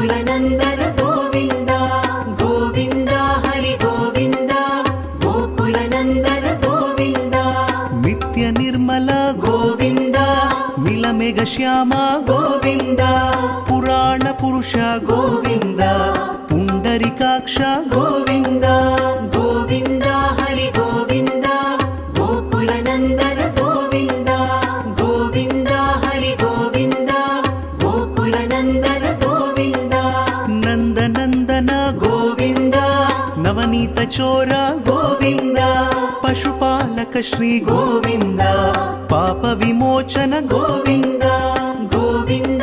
गोकुलनन्दन गोविन्द गोविन्द हरि गोविन्द गोकुलनन्दन गोविन्द नित्य निर्मल गोविन्द नीलमेघ श्याम गोविन्द पुराण पुरुष गोविन्द पुण्डरीकाक्ष गोविन्द गोविन्द हरि गोविन्द गोकुलनन्दन गोविन्द गोविन्द हरि गोविन्द गोकुलनन्दन गोविन्द नन्दनन्दन गोविन्द नवनीत चोर गोविन्द पशुपालक श्री गोविन्द पाप विमोचन गोविन्द गोविन्द